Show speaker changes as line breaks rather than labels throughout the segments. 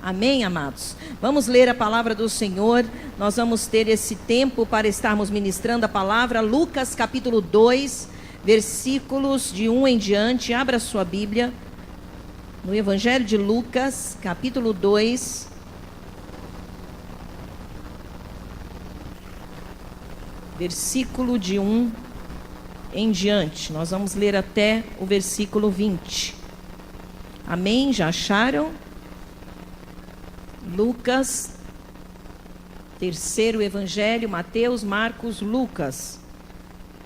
Amém, amados? Vamos ler a palavra do Senhor. Nós vamos ter esse tempo para estarmos ministrando a palavra. Lucas capítulo 2, versículos de 1 em diante. Abra sua Bíblia no Evangelho de Lucas, capítulo 2, versículo de 1 em diante. Nós vamos ler até o versículo 20. Amém? Já acharam? Lucas, terceiro evangelho, Mateus, Marcos, Lucas.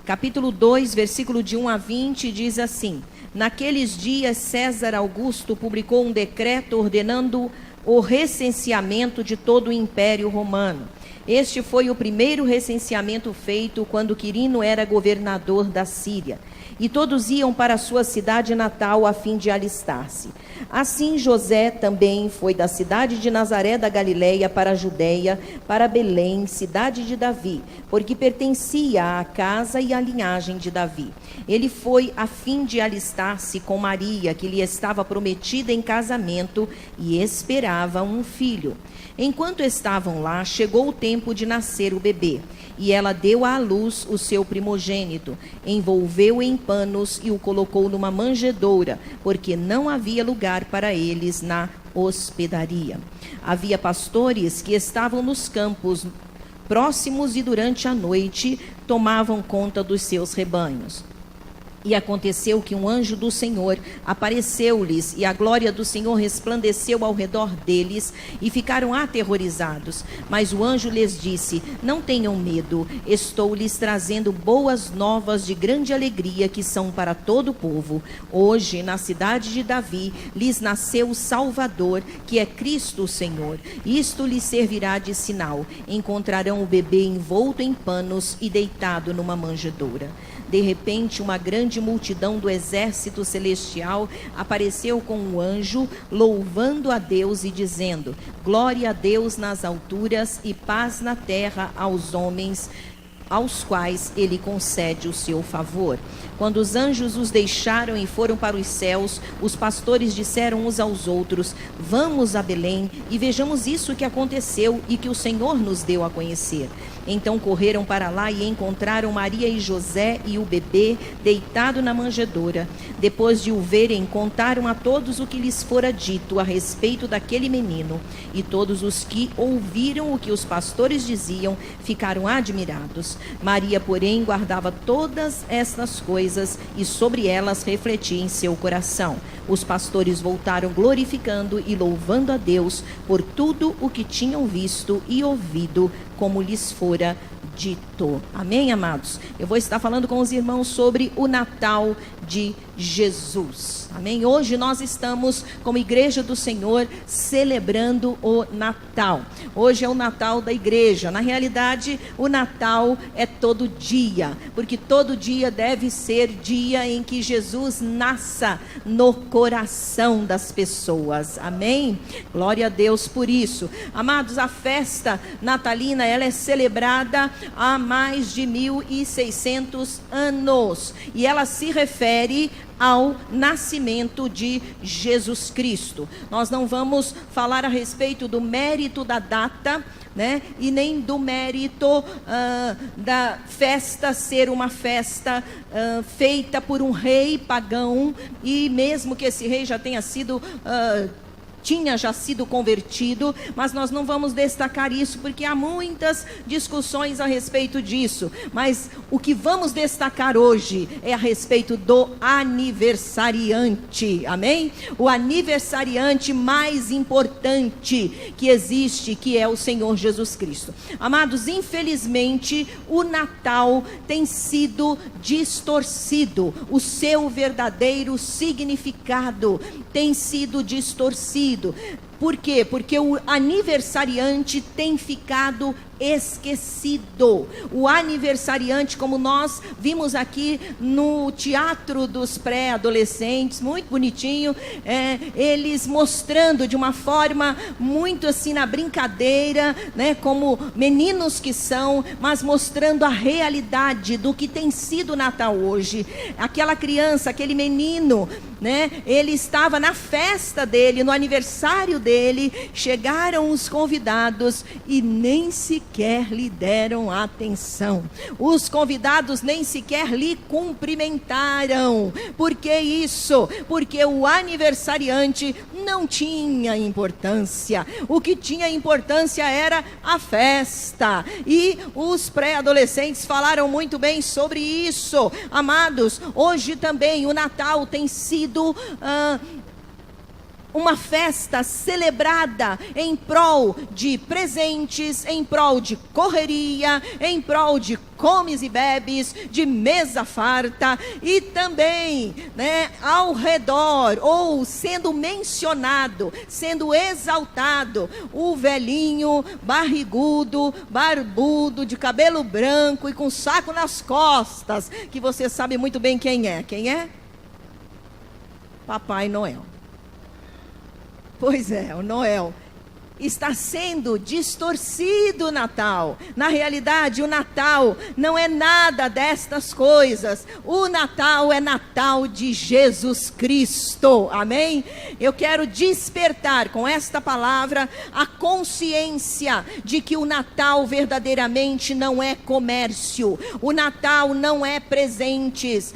Capítulo 2, versículo de 1 a 20, diz assim: Naqueles dias, César Augusto publicou um decreto ordenando o recenseamento de todo o Império Romano. Este foi o primeiro recenseamento feito quando Quirino era governador da Síria. E todos iam para a sua cidade natal a fim de alistar-se. Assim José também foi da cidade de Nazaré da Galileia para a Judeia, para Belém, cidade de Davi, porque pertencia à casa e à linhagem de Davi. Ele foi a fim de alistar-se com Maria, que lhe estava prometida em casamento e esperava um filho. Enquanto estavam lá, chegou o tempo de nascer o bebê. E ela deu à luz o seu primogênito, envolveu em panos e o colocou numa manjedoura, porque não havia lugar para eles na hospedaria. Havia pastores que estavam nos campos próximos e durante a noite tomavam conta dos seus rebanhos. E aconteceu que um anjo do Senhor apareceu-lhes, e a glória do Senhor resplandeceu ao redor deles, e ficaram aterrorizados. Mas o anjo lhes disse: Não tenham medo, estou lhes trazendo boas novas de grande alegria, que são para todo o povo. Hoje, na cidade de Davi, lhes nasceu o Salvador, que é Cristo o Senhor. Isto lhes servirá de sinal: encontrarão o bebê envolto em panos e deitado numa manjedoura. De repente, uma grande multidão do exército celestial apareceu com o anjo, louvando a Deus e dizendo: Glória a Deus nas alturas e paz na terra aos homens aos quais ele concede o seu favor. Quando os anjos os deixaram e foram para os céus, os pastores disseram uns aos outros: Vamos a Belém e vejamos isso que aconteceu e que o Senhor nos deu a conhecer. Então correram para lá e encontraram Maria e José e o bebê deitado na manjedoura. Depois de o verem, contaram a todos o que lhes fora dito a respeito daquele menino. E todos os que ouviram o que os pastores diziam ficaram admirados. Maria, porém, guardava todas estas coisas e sobre elas refletia em seu coração. Os pastores voltaram glorificando e louvando a Deus por tudo o que tinham visto e ouvido, como lhes fora dito. Amém, amados? Eu vou estar falando com os irmãos sobre o Natal de Jesus. Amém? Hoje nós estamos, como Igreja do Senhor, celebrando o Natal. Hoje é o Natal da igreja. Na realidade, o Natal é todo dia, porque todo dia deve ser dia em que Jesus nasça no coração das pessoas. Amém? Glória a Deus por isso. Amados, a festa natalina, ela é celebrada há mais de 1.600 anos. E ela se refere ao nascimento de Jesus Cristo. Nós não vamos falar a respeito do mérito da data, né? E nem do mérito da festa ser uma festa feita por um rei pagão, e mesmo que esse rei já tenha sido tinha já sido convertido, mas nós não vamos destacar isso, porque há muitas discussões a respeito disso. Mas o que vamos destacar hoje é a respeito do aniversariante, amém? O aniversariante mais importante que existe, que é o Senhor Jesus Cristo. Amados, infelizmente, o Natal tem sido distorcido, o seu verdadeiro significado tem sido distorcido. Por quê? Porque o aniversariante tem ficado esquecido. O aniversariante, como nós vimos aqui no teatro dos pré-adolescentes, muito bonitinho, eles mostrando de uma forma muito assim na brincadeira, né, como meninos que são, mas mostrando a realidade do que tem sido o Natal hoje. Aquela criança, aquele menino, né? Ele estava na festa dele, no aniversário dele. Chegaram os convidados e nem sequer lhe deram atenção. Os convidados nem sequer lhe cumprimentaram. Por que isso? Porque o aniversariante não tinha importância. O que tinha importância era a festa. E os pré-adolescentes falaram muito bem sobre isso. Amados, hoje também o Natal tem sido uma festa celebrada em prol de presentes, em prol de correria, em prol de comes e bebes, de mesa farta, e também, né, ao redor, ou sendo mencionado, sendo exaltado, o velhinho barrigudo, barbudo, de cabelo branco e com saco nas costas, que você sabe muito bem quem é. Quem é? Papai Noel. Pois é, o Noel. Está sendo distorcido o Natal. Na realidade, o Natal não é nada destas coisas. O Natal é Natal de Jesus Cristo. Amém? Eu quero despertar com esta palavra a consciência de que o Natal verdadeiramente não é comércio. O Natal não é presentes.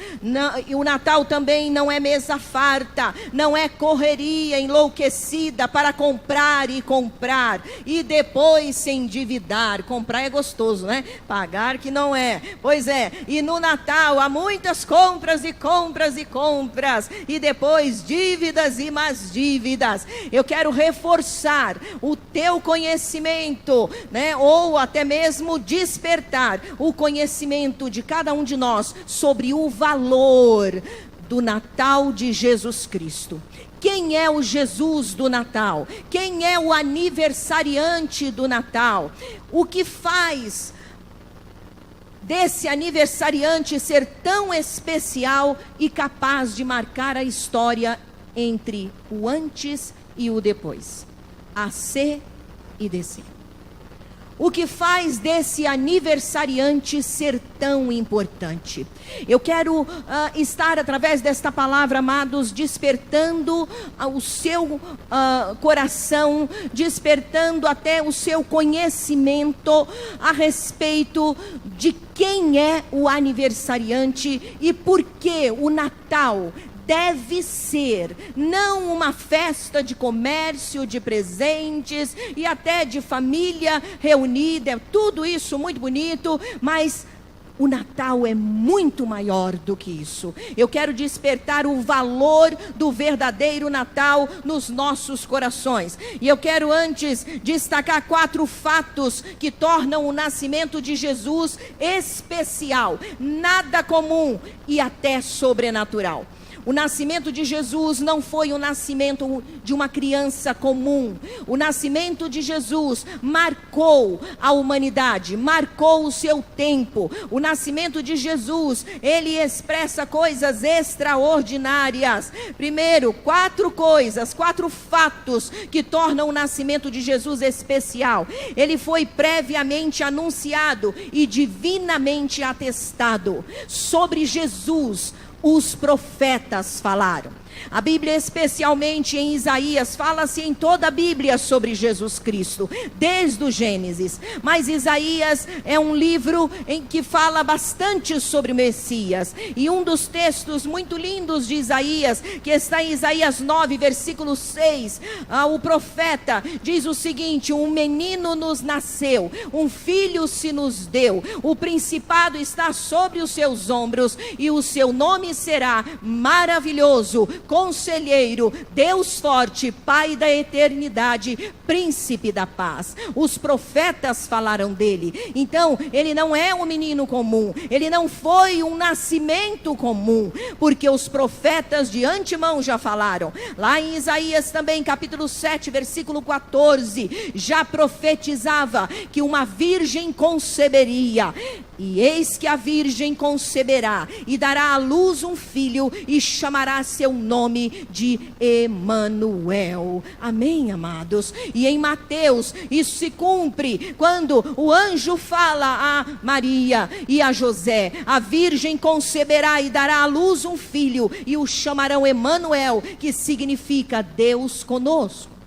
O Natal também não é mesa farta. Não é correria enlouquecida para comprar e comprar e depois se endividar. Comprar é gostoso, né? Pagar que não é. Pois é, e no Natal há muitas compras e compras e compras, e depois dívidas e mais dívidas. Eu quero reforçar o teu conhecimento, né? Ou até mesmo despertar o conhecimento de cada um de nós sobre o valor do Natal de Jesus Cristo. Quem é o Jesus do Natal? Quem é o aniversariante do Natal? O que faz desse aniversariante ser tão especial e capaz de marcar a história entre o antes e o depois? A C e DC. O que faz desse aniversariante ser tão importante? Eu quero estar, através desta palavra, amados, despertando o seu coração, despertando até o seu conhecimento a respeito de quem é o aniversariante e por que o Natal deve ser não uma festa de comércio, de presentes e até de família reunida. Tudo isso muito bonito, mas o Natal é muito maior do que isso. Eu quero despertar o valor do verdadeiro Natal nos nossos corações. E eu quero antes destacar 4 fatos que tornam o nascimento de Jesus especial, nada comum e até sobrenatural. O nascimento de Jesus não foi o nascimento de uma criança comum. O nascimento de Jesus marcou a humanidade, marcou o seu tempo. O nascimento de Jesus, ele expressa coisas extraordinárias. Primeiro, 4 coisas, 4 fatos que tornam o nascimento de Jesus especial. Ele foi previamente anunciado e divinamente atestado. Sobre Jesus, os profetas falaram. A Bíblia, especialmente em Isaías, fala-se em toda a Bíblia sobre Jesus Cristo, desde o Gênesis. Mas Isaías é um livro em que fala bastante sobre o Messias. E um dos textos muito lindos de Isaías, que está em Isaías 9, versículo 6, o profeta diz o seguinte: um menino nos nasceu, um filho se nos deu, o principado está sobre os seus ombros, e o seu nome será Maravilhoso, Conselheiro, Deus Forte, Pai da Eternidade, Príncipe da Paz. Os profetas falaram dele. Então, ele não é um menino comum, ele não foi um nascimento comum, porque os profetas de antemão já falaram. Lá em Isaías também, capítulo 7, versículo 14, já profetizava que uma virgem conceberia. E eis que a virgem conceberá e dará à luz um filho e chamará seu nome nome de Emanuel. Amém, amados? E em Mateus, isso se cumpre quando o anjo fala a Maria e a José: a virgem conceberá e dará à luz um filho, e o chamarão Emanuel, que significa Deus conosco.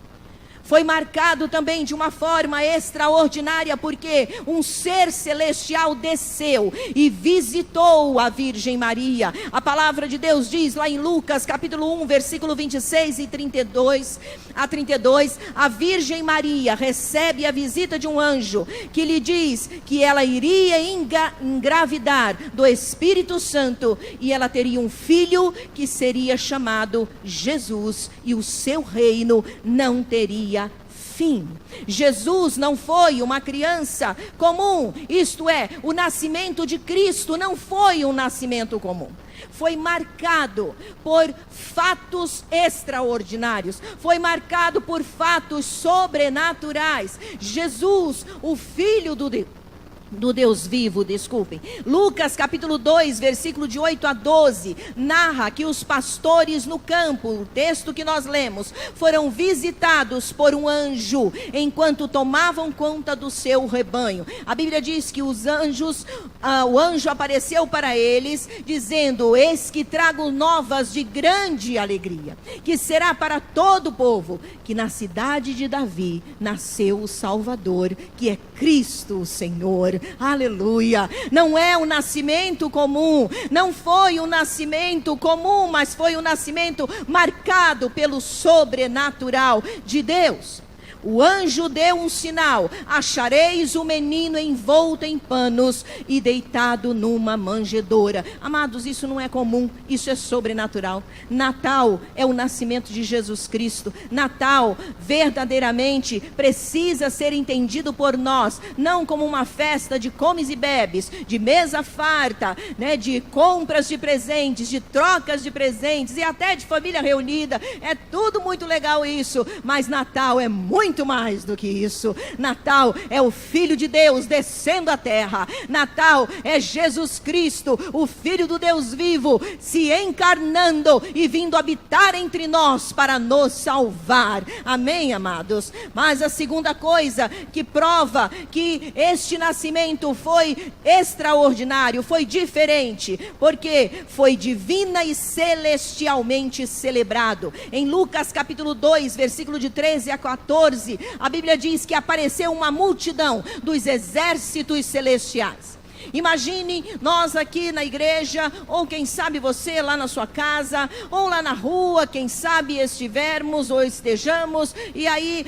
Foi marcado também de uma forma extraordinária, porque um ser celestial desceu e visitou a Virgem Maria. A palavra de Deus diz lá em Lucas capítulo 1, versículo 26 e 32 a 32, a Virgem Maria recebe a visita de um anjo que lhe diz que ela iria engravidar do Espírito Santo e ela teria um filho que seria chamado Jesus, e o seu reino não teria fim. Jesus não foi uma criança comum, isto é, o nascimento de Cristo não foi um nascimento comum. Foi marcado por fatos extraordinários, foi marcado por fatos sobrenaturais. Jesus, o Filho do Deus vivo, desculpem. Lucas capítulo 2, versículo de 8 a 12, narra que os pastores no campo, o texto que nós lemos, foram visitados por um anjo, enquanto tomavam conta do seu rebanho. A Bíblia diz que o anjo apareceu para eles, dizendo: eis que trago novas de grande alegria, que será para todo o povo, que na cidade de Davi nasceu o Salvador, que é Cristo o Senhor. Aleluia. Não é um nascimento comum, não foi um nascimento comum, mas foi um nascimento marcado pelo sobrenatural de Deus. O anjo deu um sinal: achareis o menino envolto em panos e deitado numa manjedoura. Amados, isso não é comum, isso é sobrenatural. Natal é o nascimento de Jesus Cristo. Natal verdadeiramente precisa ser entendido por nós, não como uma festa de comes e bebes, de mesa farta, né, de compras de presentes, de trocas de presentes e até de família reunida. É tudo muito legal isso, mas Natal é muito mais do que isso. Natal é o Filho de Deus descendo à terra. Natal é Jesus Cristo, o Filho do Deus vivo, se encarnando e vindo habitar entre nós para nos salvar. Amém, amados? Mas a segunda coisa que prova que este nascimento foi extraordinário, foi diferente, porque foi divina e celestialmente celebrado. Em Lucas capítulo 2, versículo de 13 a 14, a Bíblia diz que apareceu uma multidão dos exércitos celestiais. Imagine nós aqui na igreja, ou quem sabe você lá na sua casa, ou lá na rua, quem sabe estivermos ou estejamos, e aí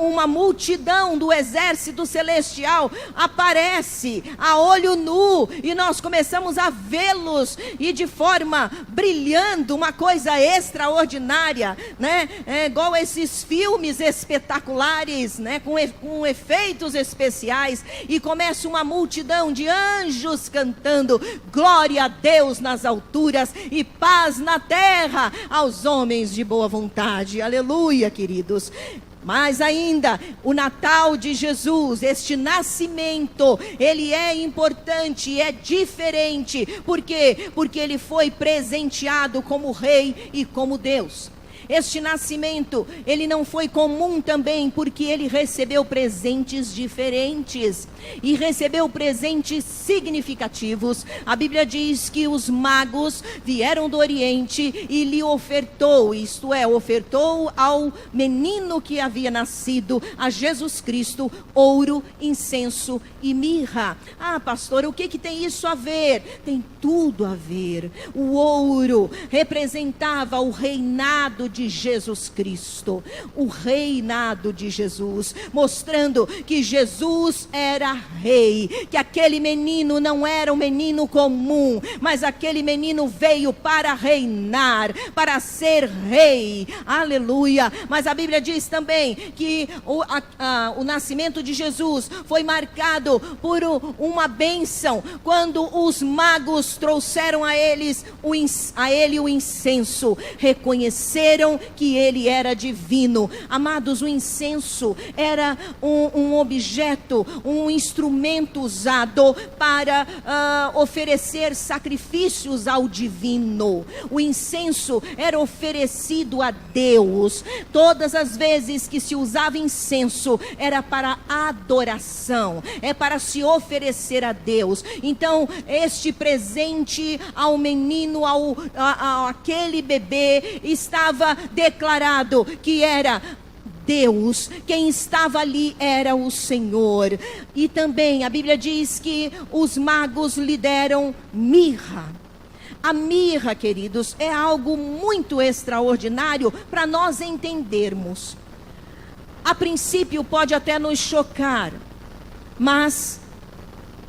uma multidão do exército celestial aparece a olho nu, e nós começamos a vê-los, e de forma brilhando, uma coisa extraordinária, né? É igual esses filmes espetaculares, né? Com efeitos especiais, e começa uma multidão de anjos cantando: glória a Deus nas alturas e paz na terra aos homens de boa vontade. Aleluia, queridos. Mas ainda, o Natal de Jesus, este nascimento, ele é importante, é diferente. Por quê? Porque ele foi presenteado como rei e como Deus. Este nascimento, ele não foi comum também, porque ele recebeu presentes diferentes, e recebeu presentes significativos. A Bíblia diz que os magos vieram do Oriente e lhe ofertou, isto é, ofertou ao menino que havia nascido, a Jesus Cristo, ouro, incenso e mirra. Ah, pastor, o que tem isso a ver? Tem tudo a ver. O ouro representava o reinado de Jesus Cristo, o reinado de Jesus, mostrando que Jesus era rei, que aquele menino não era um menino comum, mas aquele menino veio para reinar, para ser rei. Aleluia. Mas a Bíblia diz também que o nascimento de Jesus foi marcado por uma bênção, quando os magos trouxeram a ele o incenso, reconheceram creram que ele era divino. Amados, o incenso era um objeto, um instrumento usado para oferecer sacrifícios ao divino. O incenso era oferecido a Deus. Todas as vezes que se usava incenso, era para adoração, é para se oferecer a Deus. Então, este presente ao menino, aquele bebê, estava declarado que era Deus, quem estava ali era o Senhor. E também a Bíblia diz que os magos lhe deram mirra. A mirra, queridos, é algo muito extraordinário para nós entendermos. A princípio pode até nos chocar, mas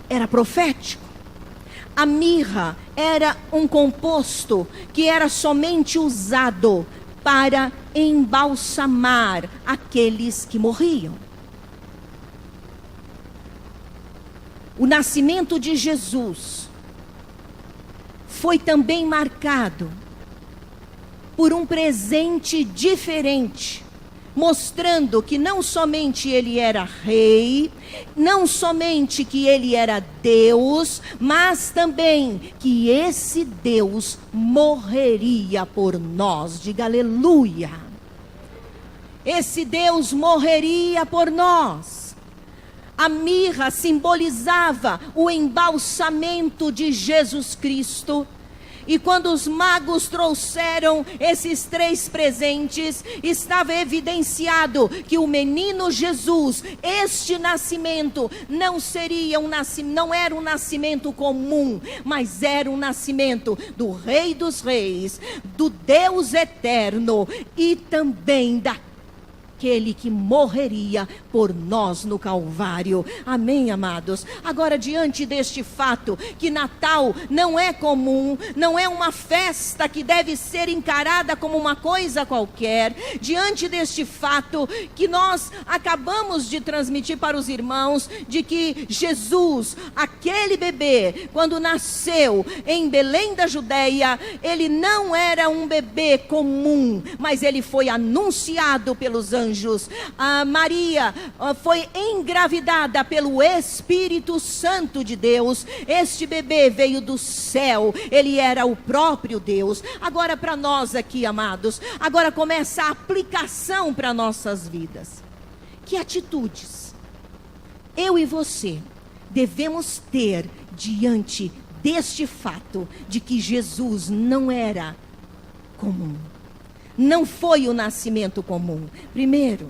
era profético. A mirra era um composto que era somente usado para embalsamar aqueles que morriam. O nascimento de Jesus foi também marcado por um presente diferente, mostrando que não somente ele era rei, não somente que ele era Deus, mas também que esse Deus morreria por nós. Diga aleluia. Esse Deus morreria por nós. A mirra simbolizava o embalsamento de Jesus Cristo. E quando os magos trouxeram esses 3 presentes, estava evidenciado que o menino Jesus, este nascimento, não era um nascimento comum, mas era um nascimento do Rei dos Reis, do Deus eterno e também daquele que morreria por nós no Calvário. Amém, amados? Agora, diante deste fato, que Natal não é comum, não é uma festa que deve ser encarada como uma coisa qualquer, diante deste fato que nós acabamos de transmitir para os irmãos, de que Jesus, aquele bebê, quando nasceu em Belém da Judeia, ele não era um bebê comum, mas ele foi anunciado pelos anjos. A Maria foi engravidada pelo Espírito Santo de Deus. Este bebê veio do céu, ele era o próprio Deus. Agora, para nós aqui, amados, agora começa a aplicação para nossas vidas. Que atitudes eu e você devemos ter diante deste fato de que Jesus não era comum, não foi o nascimento comum? Primeiro,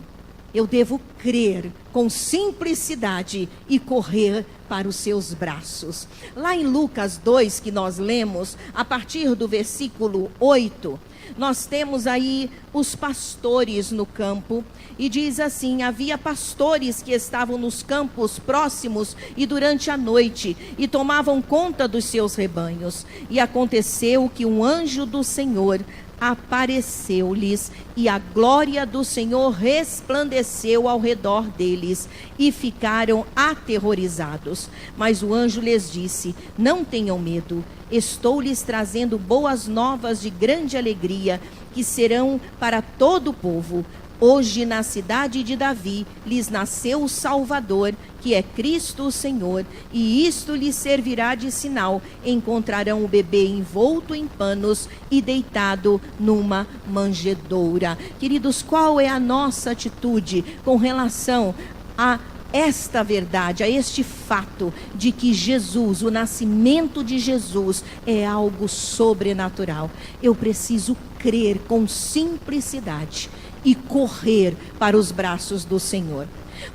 eu devo crer com simplicidade e correr para os seus braços. Lá em Lucas 2, que nós lemos, a partir do versículo 8, nós temos aí os pastores no campo, e diz assim: havia pastores que estavam nos campos próximos e durante a noite, e tomavam conta dos seus rebanhos. E aconteceu que um anjo do Senhor apareceu-lhes, e a glória do Senhor resplandeceu ao redor deles, e ficaram aterrorizados. Mas o anjo lhes disse: não tenham medo, estou lhes trazendo boas novas de grande alegria, que serão para todo o povo. Hoje, na cidade de Davi, lhes nasceu o Salvador, que é Cristo o Senhor, e isto lhes servirá de sinal: encontrarão o bebê envolto em panos e deitado numa manjedoura. Queridos, qual é a nossa atitude com relação a esta verdade, a este fato de que Jesus, o nascimento de Jesus, é algo sobrenatural? Eu preciso crer com simplicidade e correr para os braços do Senhor.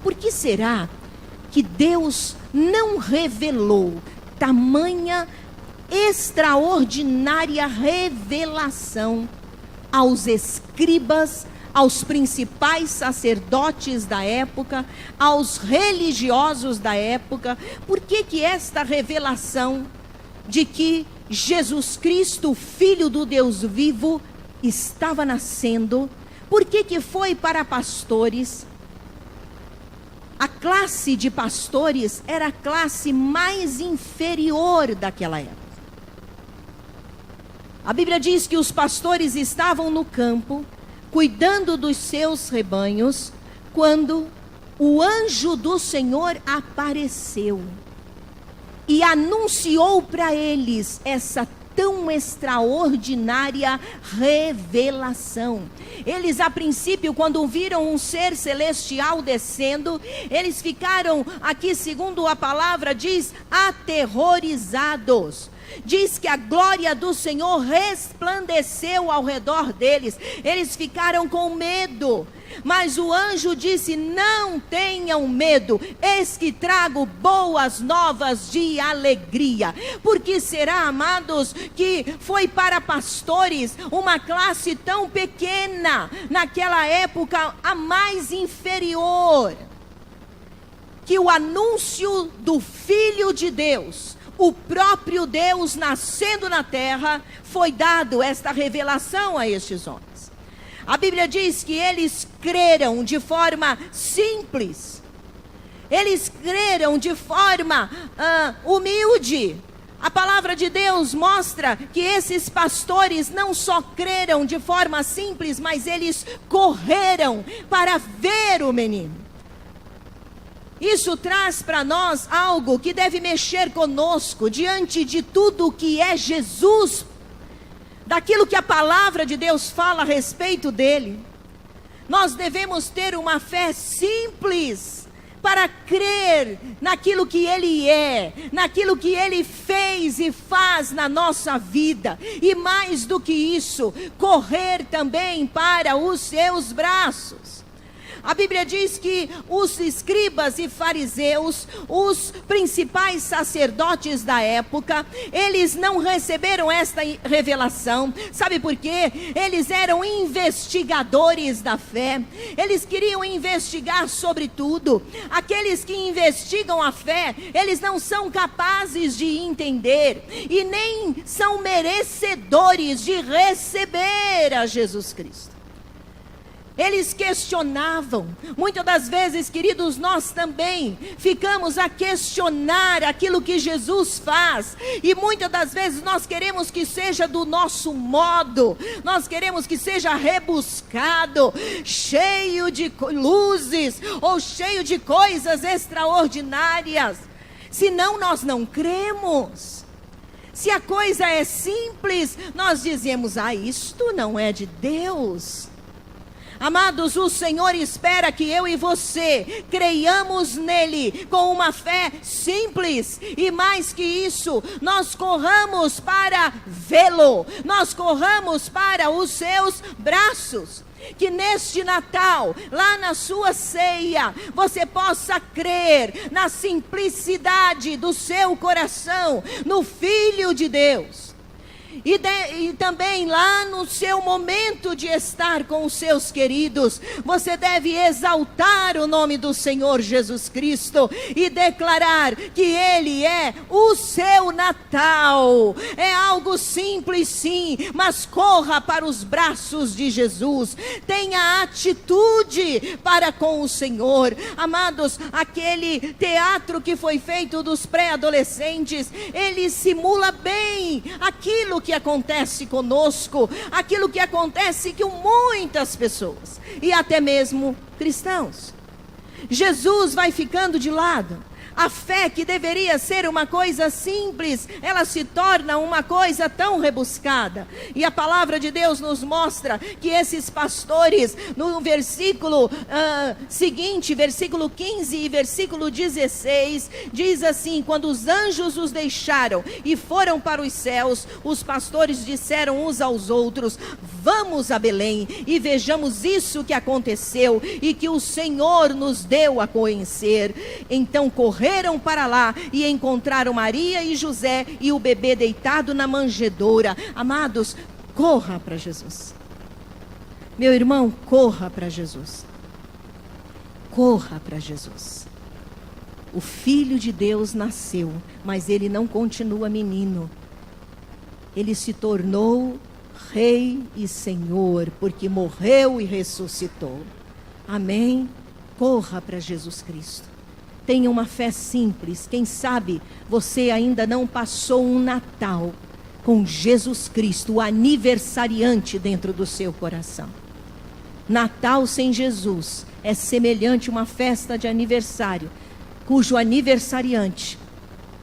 Por que será que Deus não revelou tamanha extraordinária revelação aos escribas, aos principais sacerdotes da época, aos religiosos da época? Por que esta revelação de que Jesus Cristo, Filho do Deus vivo, estava nascendo? Por que foi para pastores? A classe de pastores era a classe mais inferior daquela época. A Bíblia diz que os pastores estavam no campo, cuidando dos seus rebanhos, quando o anjo do Senhor apareceu e anunciou para eles essa tão extraordinária revelação. Eles, a princípio, quando viram um ser celestial descendo, eles ficaram, aqui segundo a palavra diz, aterrorizados. Diz que a glória do Senhor resplandeceu ao redor deles. Eles ficaram com medo. Mas o anjo disse: não tenham medo, eis que trago boas novas de alegria. Porque será, amados, que foi para pastores, uma classe tão pequena, naquela época a mais inferior, que o anúncio do Filho de Deus, o próprio Deus nascendo na terra, foi dado esta revelação a estes homens. A Bíblia diz que eles creram de forma simples, eles creram de forma humilde. A palavra de Deus mostra que esses pastores não só creram de forma simples, mas eles correram para ver o menino. Isso traz para nós algo que deve mexer conosco diante de tudo que é Jesus, daquilo que a palavra de Deus fala a respeito dele. Nós devemos ter uma fé simples para crer naquilo que ele é, naquilo que ele fez e faz na nossa vida. E mais do que isso, correr também para os seus braços. A Bíblia diz que os escribas e fariseus, os principais sacerdotes da época, eles não receberam esta revelação. Sabe por quê? Eles eram investigadores da fé. Eles queriam investigar sobre tudo. Aqueles que investigam a fé, eles não são capazes de entender e nem são merecedores de receber a Jesus Cristo. Eles questionavam. Muitas das vezes, queridos, nós também ficamos a questionar aquilo que Jesus faz. E muitas das vezes nós queremos que seja do nosso modo. Nós queremos que seja rebuscado, cheio de luzes, ou cheio de coisas extraordinárias. Senão nós não cremos. Se a coisa é simples, nós dizemos: isto não é de Deus. Amados, o Senhor espera que eu e você creiamos nele com uma fé simples. E mais que isso, nós corramos para vê-lo. Nós corramos para os seus braços. Que neste Natal, lá na sua ceia, você possa crer na simplicidade do seu coração, no Filho de Deus. E também lá no seu momento de estar com os seus queridos, você deve exaltar o nome do Senhor Jesus Cristo e declarar que Ele é o seu Natal. É algo simples, sim, mas corra para os braços de Jesus. Tenha atitude para com o Senhor. Amados, aquele teatro que foi feito dos pré-adolescentes, ele simula bem aquilo que acontece conosco, aquilo que acontece com muitas pessoas, e até mesmo cristãos. Jesus vai ficando de lado. A fé, que deveria ser uma coisa simples, ela se torna uma coisa tão rebuscada. E a palavra de Deus nos mostra que esses pastores, no versículo seguinte, versículo 15 e versículo 16, diz assim: quando os anjos os deixaram e foram para os céus, os pastores disseram uns aos outros: vamos a Belém e vejamos isso que aconteceu e que o Senhor nos deu a conhecer. Então correram para lá e encontraram Maria e José e o bebê deitado na manjedoura. Amados, corra para Jesus. Meu irmão, corra para Jesus. Corra para Jesus. O Filho de Deus nasceu, mas ele não continua menino. Ele se tornou Rei e Senhor, porque morreu e ressuscitou. Amém? Corra para Jesus Cristo. Tenha uma fé simples. Quem sabe você ainda não passou um Natal com Jesus Cristo, o aniversariante, dentro do seu coração. Natal sem Jesus é semelhante a uma festa de aniversário, cujo aniversariante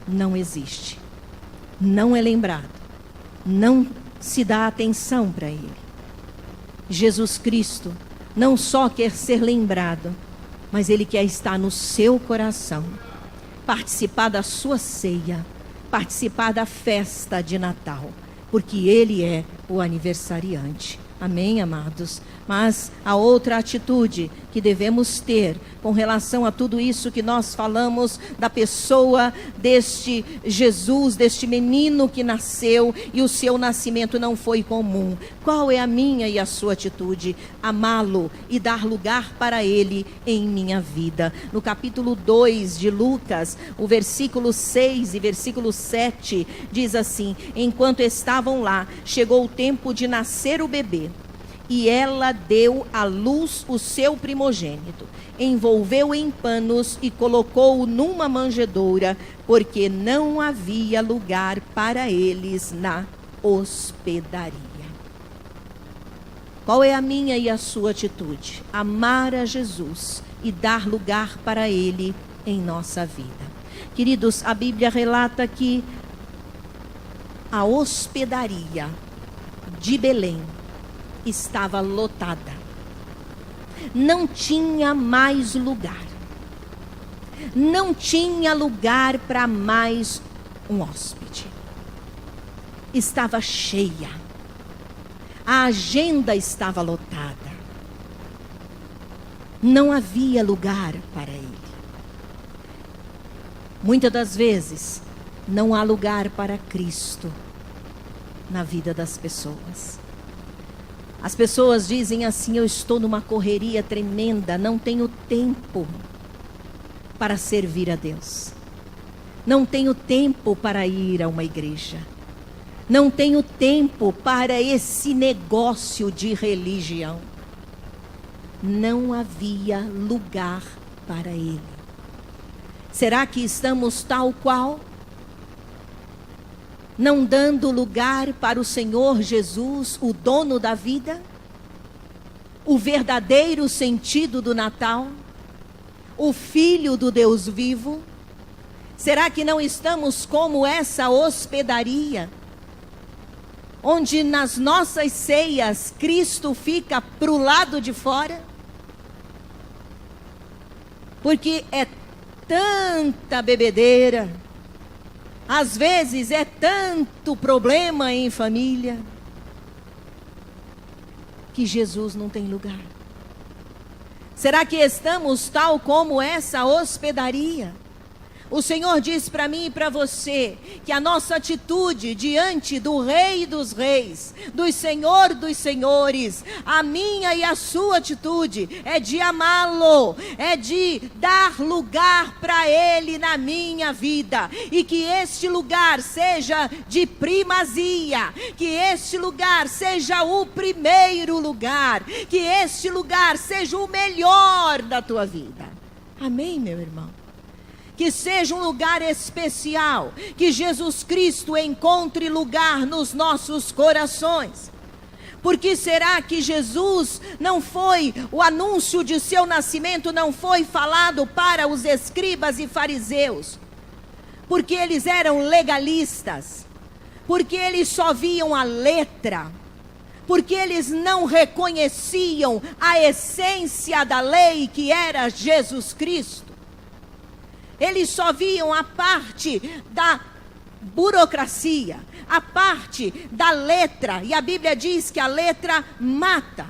não existe, não é lembrado, não se dá atenção para ele. Jesus Cristo não só quer ser lembrado, mas ele quer estar no seu coração, participar da sua ceia, participar da festa de Natal, porque ele é o aniversariante. Amém, amados? Mas a outra atitude que devemos ter com relação a tudo isso que nós falamos da pessoa deste Jesus, deste menino que nasceu e o seu nascimento não foi comum. Qual é a minha e a sua atitude? Amá-lo e dar lugar para ele em minha vida. No capítulo 2 de Lucas, o versículo 6 e versículo 7 diz assim: enquanto estavam lá, chegou o tempo de nascer o bebê. E ela deu à luz o seu primogênito, envolveu em panos e colocou-o numa manjedoura, porque não havia lugar para eles na hospedaria. Qual é a minha e a sua atitude? Amar a Jesus e dar lugar para ele em nossa vida. Queridos, a Bíblia relata que a hospedaria de Belém estava lotada. Não tinha mais lugar. Não tinha lugar para mais um hóspede. Estava cheia. A agenda estava lotada. Não havia lugar para ele. Muitas das vezes, não há lugar para Cristo na vida das pessoas. As pessoas dizem assim: eu estou numa correria tremenda, não tenho tempo para servir a Deus. Não tenho tempo para ir a uma igreja. Não tenho tempo para esse negócio de religião. Não havia lugar para ele. Será que estamos tal qual? Não dando lugar para o Senhor Jesus, o dono da vida? O verdadeiro sentido do Natal? O Filho do Deus vivo? Será que não estamos como essa hospedaria? Onde nas nossas ceias Cristo fica para o lado de fora? Porque é tanta bebedeira. Às vezes é tanto problema em família que Jesus não tem lugar. Será que estamos tal como essa hospedaria? O Senhor diz para mim e para você que a nossa atitude diante do Rei dos Reis, do Senhor dos Senhores, a minha e a sua atitude é de amá-lo, é de dar lugar para Ele na minha vida, e que este lugar seja de primazia, que este lugar seja o primeiro lugar, que este lugar seja o melhor da tua vida. Amém, meu irmão? Que seja um lugar especial, que Jesus Cristo encontre lugar nos nossos corações. Porque será que Jesus não foi, o anúncio de seu nascimento não foi falado para os escribas e fariseus? Porque eles eram legalistas, porque eles só viam a letra, porque eles não reconheciam a essência da lei que era Jesus Cristo. Eles só viam a parte da burocracia, a parte da letra. E a Bíblia diz que a letra mata.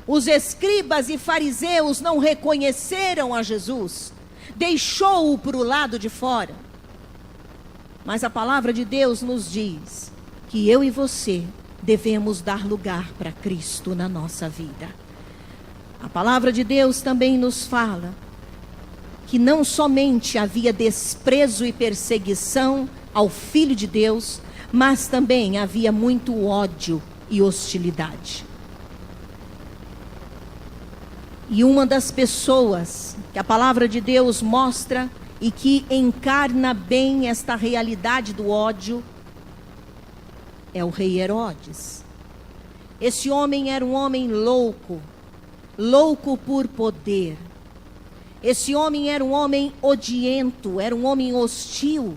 Os escribas e fariseus não reconheceram a Jesus. Deixou-o para o lado de fora. Mas a palavra de Deus nos diz que eu e você devemos dar lugar para Cristo na nossa vida. A palavra de Deus também nos fala que não somente havia desprezo e perseguição ao Filho de Deus, mas também havia muito ódio e hostilidade. E uma das pessoas que a palavra de Deus mostra e que encarna bem esta realidade do ódio é o rei Herodes. Esse homem era um homem louco, louco por poder. Esse homem era um homem odiento, era um homem hostil.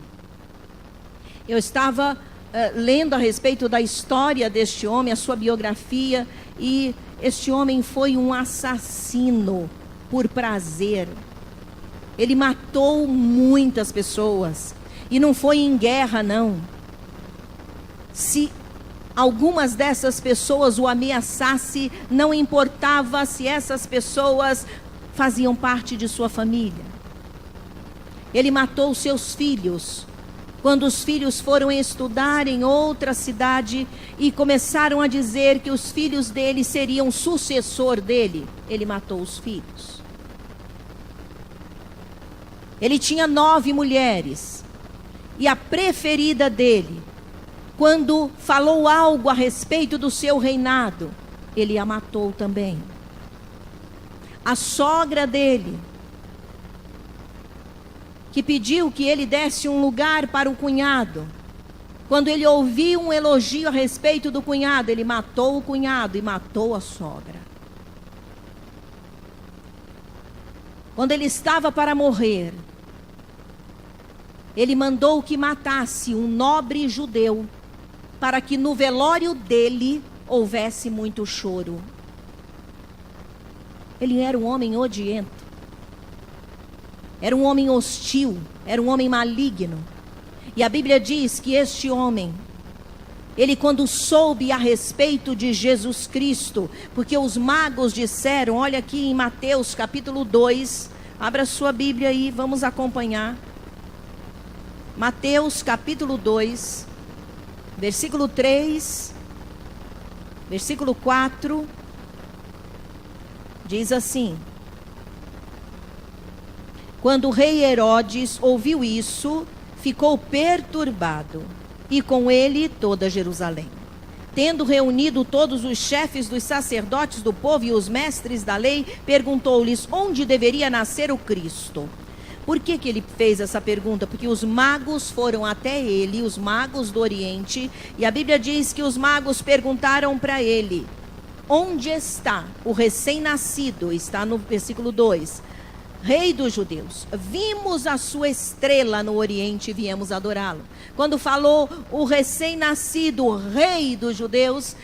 Eu estava lendo a respeito da história deste homem, a sua biografia, e este homem foi um assassino por prazer. Ele matou muitas pessoas, e não foi em guerra, não. Se algumas dessas pessoas o ameaçassem, não importava se essas pessoas faziam parte de sua família. Ele matou seus filhos. Quando os filhos foram estudar em outra cidade e começaram a dizer que os filhos dele seriam sucessor dele, ele matou os filhos. Ele tinha 9 mulheres. E a preferida dele, quando falou algo a respeito do seu reinado, ele a matou também. A sogra dele, que pediu que ele desse um lugar para o cunhado, quando ele ouviu um elogio a respeito do cunhado, ele matou o cunhado e matou a sogra. Quando ele estava para morrer, ele mandou que matasse um nobre judeu, para que no velório dele houvesse muito choro. Ele era um homem odiento, era um homem hostil, era um homem maligno. E a Bíblia diz que este homem, ele quando soube a respeito de Jesus Cristo, porque os magos disseram, olha aqui em Mateus capítulo 2, abra sua Bíblia aí, vamos acompanhar. Mateus capítulo 2, versículo 3, versículo 4, diz assim: quando o rei Herodes ouviu isso, ficou perturbado, e com ele toda Jerusalém. Tendo reunido todos os chefes dos sacerdotes do povo e os mestres da lei, perguntou-lhes onde deveria nascer o Cristo. Por que ele fez essa pergunta? Porque os magos foram até ele, os magos do Oriente, e a Bíblia diz que os magos perguntaram para ele, onde está o recém-nascido? Está no versículo 2. Rei dos judeus, vimos a sua estrela no Oriente e viemos adorá-lo. Quando falou o recém-nascido rei dos judeus,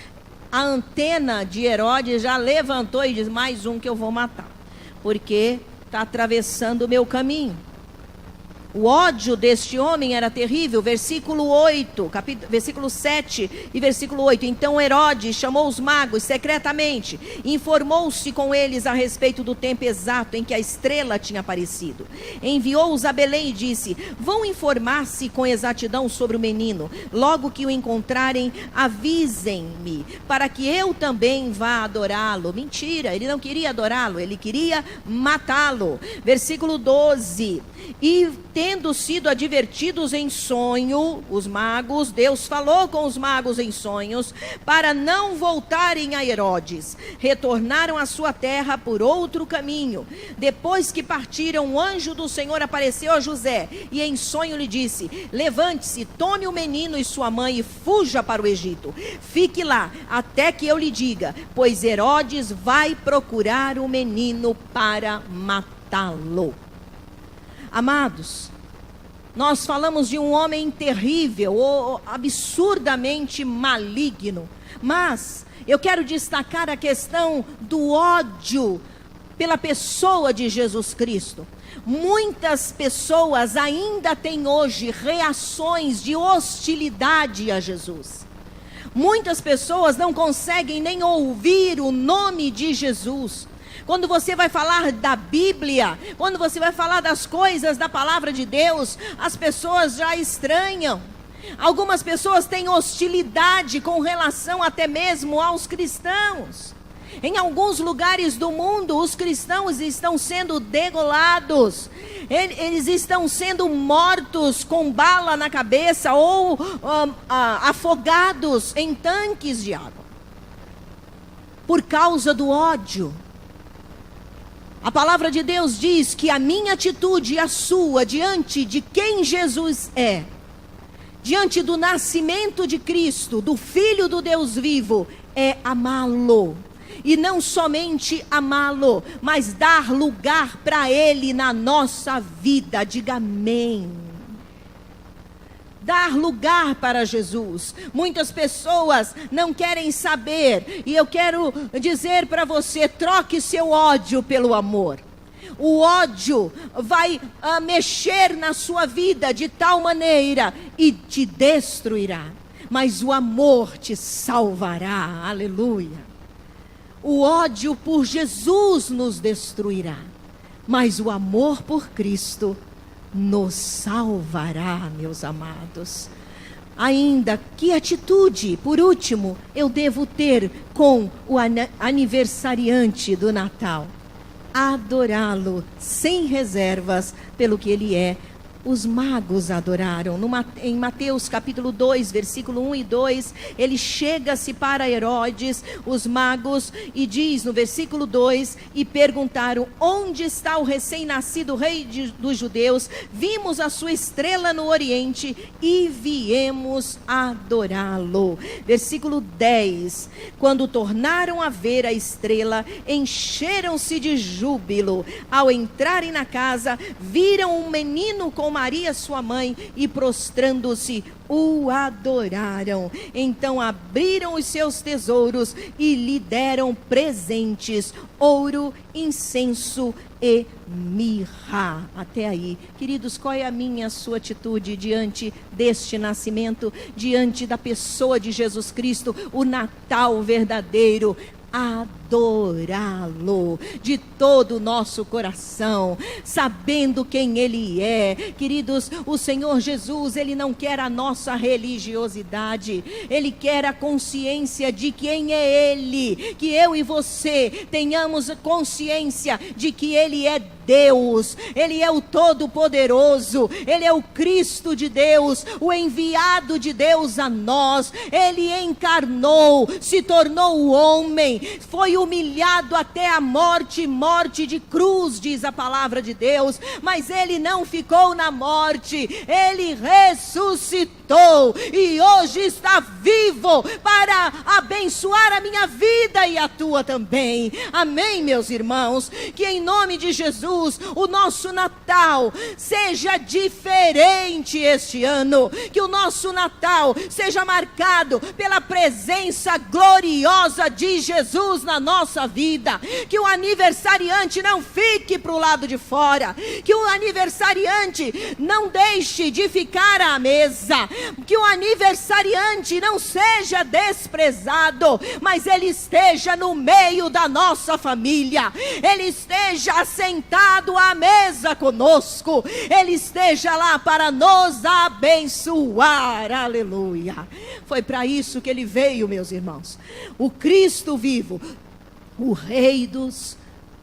a antena de Herodes já levantou e diz, mais um que eu vou matar, porque está atravessando o meu caminho. O ódio deste homem era terrível. Versículo 8, versículo 7 e versículo 8. Então Herodes chamou os magos secretamente, informou-se com eles a respeito do tempo exato em que a estrela tinha aparecido. Enviou-os a Belém e disse, vão informar-se com exatidão sobre o menino. Logo que o encontrarem, avisem-me, para que eu também vá adorá-lo. Mentira, ele não queria adorá-lo, ele queria matá-lo. Versículo 12. E tendo sido advertidos em sonho, os magos, Deus falou com os magos em sonhos, para não voltarem a Herodes. Retornaram à sua terra por outro caminho. Depois que partiram, o anjo do Senhor apareceu a José, e em sonho lhe disse, levante-se, tome o menino e sua mãe e fuja para o Egito. Fique lá, até que eu lhe diga, pois Herodes vai procurar o menino para matá-lo. Amados, nós falamos de um homem terrível, ou absurdamente maligno, mas eu quero destacar a questão do ódio pela pessoa de Jesus Cristo. Muitas pessoas ainda têm hoje reações de hostilidade a Jesus. Muitas pessoas não conseguem nem ouvir o nome de Jesus. Quando você vai falar da Bíblia, quando você vai falar das coisas da palavra de Deus, as pessoas já estranham. Algumas pessoas têm hostilidade com relação até mesmo aos cristãos. Em alguns lugares do mundo, os cristãos estão sendo degolados. Eles estão sendo mortos com bala na cabeça ou afogados em tanques de água. Por causa do ódio. A palavra de Deus diz que a minha atitude e a sua diante de quem Jesus é, diante do nascimento de Cristo, do Filho do Deus vivo, é amá-lo. E não somente amá-lo, mas dar lugar para Ele na nossa vida. Diga amém. Dar lugar para Jesus. Muitas pessoas não querem saber. E eu quero dizer para você, troque seu ódio pelo amor. O ódio vai mexer na sua vida de tal maneira e te destruirá. Mas o amor te salvará. Aleluia. O ódio por Jesus nos destruirá, mas o amor por Cristo nos salvará, meus amados. Ainda, que atitude, por último, eu devo ter com o aniversariante do Natal? Adorá-lo sem reservas pelo que ele é. Os magos adoraram. Em Mateus capítulo 2, versículo 1 e 2, ele chega-se para Herodes, os magos, e diz no versículo 2, e perguntaram: onde está o recém-nascido rei dos judeus? Vimos a sua estrela no oriente e viemos adorá-lo. Versículo 10, quando tornaram a ver a estrela, encheram-se de júbilo. Ao entrarem na casa, viram um menino com Maria, sua mãe, e prostrando-se, o adoraram. Então abriram os seus tesouros e lhe deram presentes: ouro, incenso e mirra. Até aí, queridos, qual é a minha, a sua atitude diante deste nascimento, diante da pessoa de Jesus Cristo, o Natal verdadeiro? Adorá-lo de todo o nosso coração, sabendo quem Ele é. Queridos, o Senhor Jesus, Ele não quer a nossa religiosidade, Ele quer a consciência de quem é Ele, que eu e você tenhamos consciência de que Ele é Deus, Ele é o Todo-Poderoso, Ele é o Cristo de Deus, o enviado de Deus a nós. Ele encarnou, se tornou homem, foi humilhado até a morte, morte de cruz, diz a palavra de Deus, mas Ele não ficou na morte, Ele ressuscitou e hoje está vivo para abençoar a minha vida e a tua também. Amém, meus irmãos? Que em nome de Jesus o nosso Natal seja diferente este ano, que o nosso Natal seja marcado pela presença gloriosa de Jesus na nossa vida, que o aniversariante não fique para o lado de fora, que o aniversariante não deixe de ficar à mesa, que o aniversariante não seja desprezado, mas ele esteja no meio da nossa família, ele esteja assentado à mesa conosco, Ele esteja lá para nos abençoar. Aleluia. Foi para isso que Ele veio, meus irmãos. O Cristo vivo, o Rei dos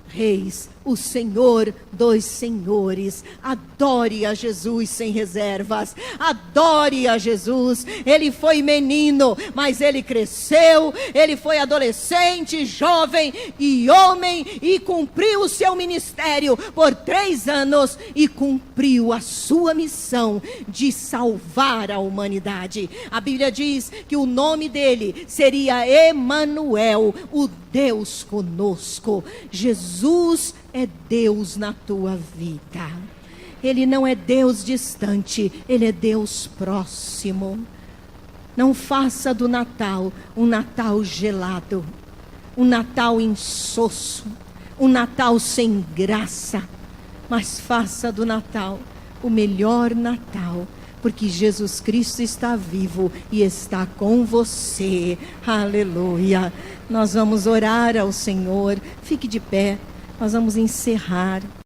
Reis, o Senhor dos Senhores. Adore a Jesus sem reservas, adore a Jesus. Ele foi menino, mas ele cresceu, ele foi adolescente, jovem e homem, e cumpriu o seu ministério por 3 anos, e cumpriu a sua missão de salvar a humanidade. A Bíblia diz que o nome dele seria Emanuel, o Deus conosco. Jesus é Deus na tua vida. Ele não é Deus distante, Ele é Deus próximo. Não faça do Natal um Natal gelado, um Natal insosso, um Natal sem graça, mas faça do Natal o melhor Natal, porque Jesus Cristo está vivo e está com você. Aleluia. Nós vamos orar ao Senhor. Fique de pé. Nós vamos encerrar.